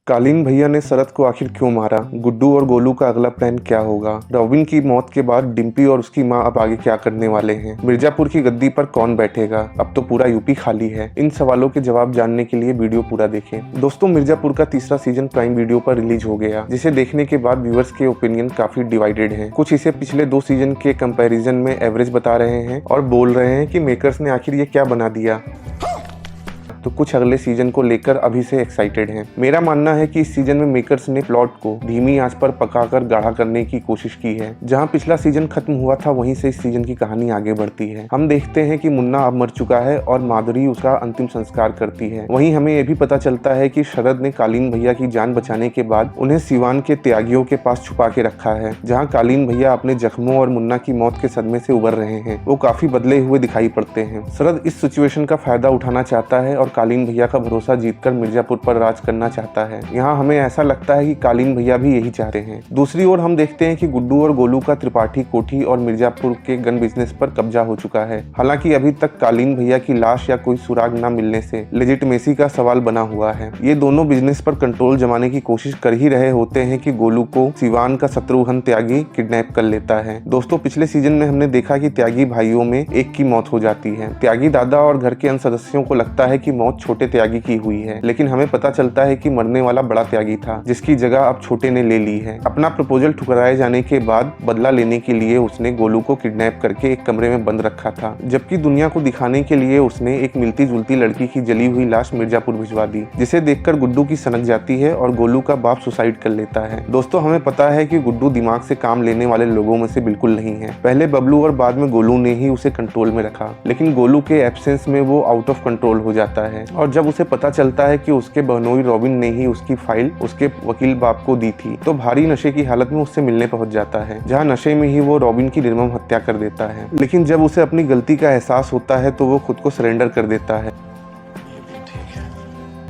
कालीन भैया ने शरद को आखिर क्यों मारा? गुड्डू और गोलू का अगला प्लान क्या होगा? रॉबिन की मौत के बाद डिम्पी और उसकी मां अब आगे क्या करने वाले हैं? मिर्जापुर की गद्दी पर कौन बैठेगा? अब तो पूरा यूपी खाली है। इन सवालों के जवाब जानने के लिए वीडियो पूरा देखें। दोस्तों, मिर्जापुर का तीसरा सीजन प्राइम वीडियो पर रिलीज हो गया, जिसे देखने के बाद व्यूअर्स के ओपिनियन काफी डिवाइडेड हैं। कुछ इसे पिछले 2 सीजन के कंपैरिजन में एवरेज बता रहे हैं और बोल रहे हैं कि मेकर्स ने आखिर ये क्या बना दिया, तो कुछ अगले सीजन को लेकर अभी से एक्साइटेड हैं। मेरा मानना है कि इस सीजन में मेकर्स ने प्लॉट को धीमी आंच पर पकाकर गाढ़ा करने की कोशिश की है। जहां पिछला सीजन खत्म हुआ था, वहीं से इस सीजन की कहानी आगे बढ़ती है। हम देखते हैं कि मुन्ना अब मर चुका है और माधुरी उसका अंतिम संस्कार करती है। वहीं हमें यह भी पता चलता है कि शरद ने कालीन भैया की जान बचाने के बाद उन्हें सिवान के त्यागियों के पास छुपा के रखा है, जहाँ कालीन भैया अपने जख्मों और मुन्ना की मौत के सदमे से उबर रहे हैं। वो काफी बदले हुए दिखाई पड़ते हैं। शरद इस सिचुएशन का फायदा उठाना चाहता है और कालीन भैया का भरोसा जीतकर मिर्जापुर पर राज करना चाहता है। यहाँ हमें ऐसा लगता है कि कालीन भैया भी यही चाहते हैं। दूसरी ओर हम देखते हैं कि गुड्डू और गोलू का त्रिपाठी कोठी और मिर्जापुर के गन बिजनेस पर कब्जा हो चुका है। हालांकि अभी तक कालीन भैया की लाश या कोई सुराग न मिलने से लेजिटिमेसी का सवाल बना हुआ है। ये दोनों बिजनेस पर कंट्रोल जमाने की कोशिश कर ही रहे होते हैं कि गोलू को सिवान का शत्रुघ्न त्यागी किडनैप कर लेता है। दोस्तों, पिछले सीजन में हमने देखा कि त्यागी भाइयों में एक की मौत हो जाती है। त्यागी दादा और घर के अन्य सदस्यों को लगता है कि मौत छोटे त्यागी की हुई है, लेकिन हमें पता चलता है कि मरने वाला बड़ा त्यागी था, जिसकी जगह अब छोटे ने ले ली है। अपना प्रपोजल ठुकराए जाने के बाद बदला लेने के लिए उसने गोलू को किडनैप करके एक कमरे में बंद रखा था, जबकि दुनिया को दिखाने के लिए उसने एक मिलती जुलती लड़की की जली हुई लाश मिर्जापुर भिजवा दी, जिसे देखकर गुड्डू की सनक जाती है और गोलू का बाप सुसाइड कर लेता है। दोस्तों, हमें पता है कि गुड्डू दिमाग से काम लेने वाले लोगों में से बिल्कुल नहीं है। पहले बबलू और बाद में गोलू ने ही उसे कंट्रोल में रखा, लेकिन गोलू के एब्सेंस में वो आउट ऑफ कंट्रोल हो जाता है और जब उसे पता चलता है कि उसके बहनोई रॉबिन ने ही उसकी फाइल उसके वकील बाप को दी थी, तो भारी नशे की हालत में उससे मिलने पहुंच जाता है, जहां नशे में ही वो रॉबिन की निर्मम हत्या कर देता है। लेकिन जब उसे अपनी गलती का एहसास होता है तो वो खुद को सरेंडर कर देता है,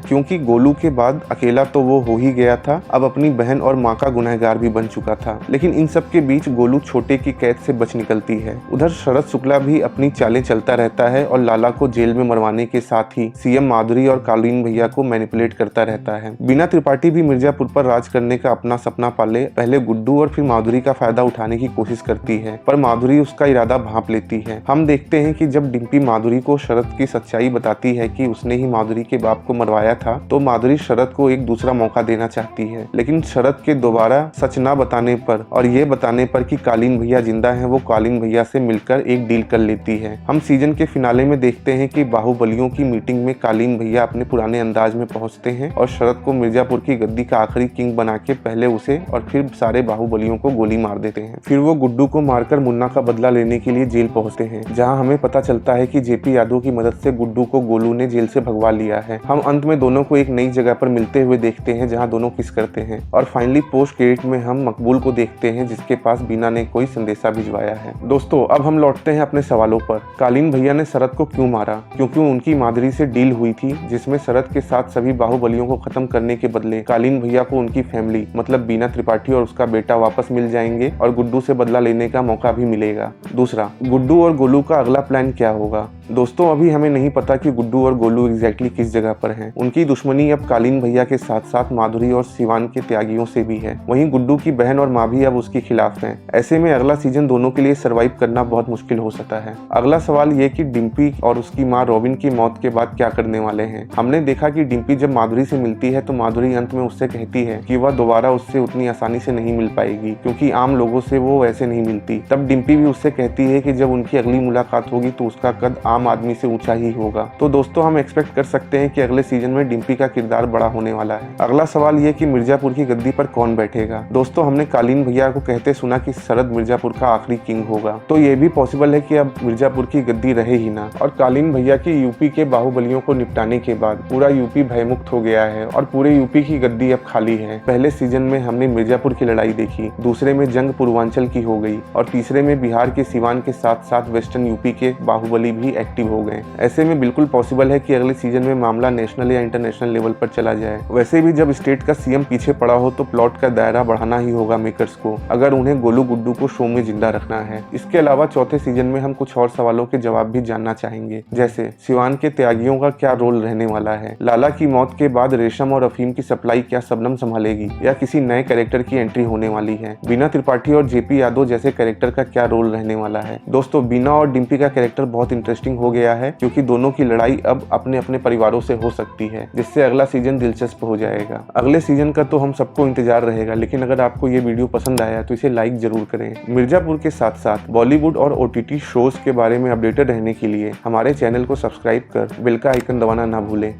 क्योंकि गोलू के बाद अकेला तो वो हो ही गया था, अब अपनी बहन और माँ का गुनहगार भी बन चुका था। लेकिन इन सब के बीच गोलू छोटे की कैद से बच निकलती है। उधर शरद शुक्ला भी अपनी चालें चलता रहता है और लाला को जेल में मरवाने के साथ ही सीएम माधुरी और कालीन भैया को मैनिपुलेट करता रहता है। बीना त्रिपाठी भी मिर्जापुर पर राज करने का अपना सपना पाले पहले गुड्डू और फिर माधुरी का फायदा उठाने की कोशिश करती है, पर माधुरी उसका इरादा भांप लेती है। हम देखते हैं कि जब डिम्पी माधुरी को शरद की सच्चाई बताती है कि उसने ही माधुरी के बाप को मरवाया था, तो माधुरी शरद को एक दूसरा मौका देना चाहती है। लेकिन शरद के दोबारा सच ना बताने पर और ये बताने पर कि कालीन भैया जिंदा हैं, वो कालीन भैया से मिलकर एक डील कर लेती है। हम सीजन के फिनाले में देखते हैं कि बाहुबलियों की मीटिंग में कालीन भैया अपने पुराने अंदाज में पहुंचते हैं और शरद को मिर्जापुर की गद्दी का आखिरी किंग बना के पहले उसे और फिर सारे बाहुबलियों को गोली मार देते हैं। फिर वो गुड्डू को मारकर मुन्ना का बदला लेने के लिए जेल पहुंचते हैं, जहाँ हमें पता चलता है कि जेपी यादव की मदद से गुड्डू को गोलू ने जेल से भगवा लिया है। हम अंत में दोनों को एक नई जगह पर मिलते हुए देखते हैं, जहां दोनों किस करते हैं और फाइनली पोस्ट क्रेडिट में हम मकबूल को देखते हैं, जिसके पास बीना ने कोई संदेशा भिजवाया है। दोस्तों, अब हम लौटते हैं अपने सवालों पर। कालीन भैया ने शरद को क्यों मारा? क्योंकि उनकी माधुरी से डील हुई थी, जिसमें शरद के साथ सभी बाहुबलियों को खत्म करने के बदले कालीन भैया को उनकी फैमिली मतलब बीना त्रिपाठी और उसका बेटा वापस मिल जाएंगे और गुड्डू से बदला लेने का मौका भी मिलेगा। दूसरा, गुड्डू और गोलू का अगला प्लान क्या होगा? दोस्तों, अभी हमें नहीं पता कि गुड्डू और गोलू एग्जैक्टली किस जगह पर हैं। उनकी दुश्मनी अब कालीन भैया के साथ साथ माधुरी और सिवान के त्यागियों से भी है। वहीं गुड्डू की बहन और माँ भी अब उसके खिलाफ हैं। ऐसे में अगला सीजन दोनों के लिए सरवाइव करना बहुत मुश्किल हो सकता है। अगला सवाल ये कि डिम्पी और उसकी माँ रॉबिन की मौत के बाद क्या करने वाले हैं। हमने देखा कि डिम्पी जब माधुरी से मिलती है तो माधुरी अंत में उससे कहती है कि वह दोबारा उससे उतनी आसानी से नहीं मिल पाएगी, क्योंकि आम लोगों से वो वैसे नहीं मिलती। तब डिम्पी भी उससे कहती है कि जब उनकी अगली मुलाकात होगी तो उसका कद आम आदमी से ऊंचा ही होगा। तो दोस्तों, हम एक्सपेक्ट कर सकते हैं कि अगले सीजन में डिम्पी का किरदार बड़ा होने वाला है। अगला सवाल ये कि मिर्जापुर की गद्दी पर कौन बैठेगा। दोस्तों, हमने कालीन भैया को कहते सुना कि शरद मिर्जापुर का आखिरी किंग होगा, तो ये भी पॉसिबल है कि अब मिर्जापुर की गद्दी रहे ही ना और कालीन भैया की यूपी के बाहुबलियों को निपटाने के बाद पूरा यूपी भयमुक्त हो गया है और पूरे यूपी की गद्दी अब खाली है। पहले सीजन में हमने मिर्जापुर की लड़ाई देखी, दूसरे में जंग पूर्वांचल की हो गई और तीसरे में बिहार के सिवान के साथ साथ वेस्टर्न यूपी के बाहुबली भी एक्टिव हो गए। ऐसे में बिल्कुल पॉसिबल है कि अगले सीजन में मामला नेशनल या इंटरनेशनल लेवल पर चला जाए। वैसे भी जब स्टेट का सीएम पीछे पड़ा हो तो प्लॉट का दायरा बढ़ाना ही होगा मेकर्स को, अगर उन्हें गोलू गुड्डू को शो में जिंदा रखना है। इसके अलावा चौथे सीजन में हम कुछ और सवालों के जवाब भी जानना चाहेंगे, जैसे सिवान के त्यागियों का क्या रोल रहने वाला है, लाला की मौत के बाद रेशम और अफीम की सप्लाई क्या शबनम संभालेगी या किसी नए कैरेक्टर की एंट्री होने वाली है, बीना त्रिपाठी और जेपी यादव जैसे कैरेक्टर का क्या रोल रहने वाला है। दोस्तों, बीना और डिम्पी का कैरेक्टर बहुत इंटरेस्टिंग हो गया है क्योंकि दोनों की लड़ाई अब अपने अपने परिवारों से हो सकती है, जिससे अगला सीजन दिलचस्प हो जाएगा। अगले सीजन का तो हम सबको इंतजार रहेगा, लेकिन अगर आपको ये वीडियो पसंद आया तो इसे लाइक जरूर करें। मिर्जापुर के साथ साथ बॉलीवुड और ओटीटी शोज के बारे में अपडेटेड रहने के लिए हमारे चैनल को सब्सक्राइब कर बेल का आइकन दबाना ना भूलें।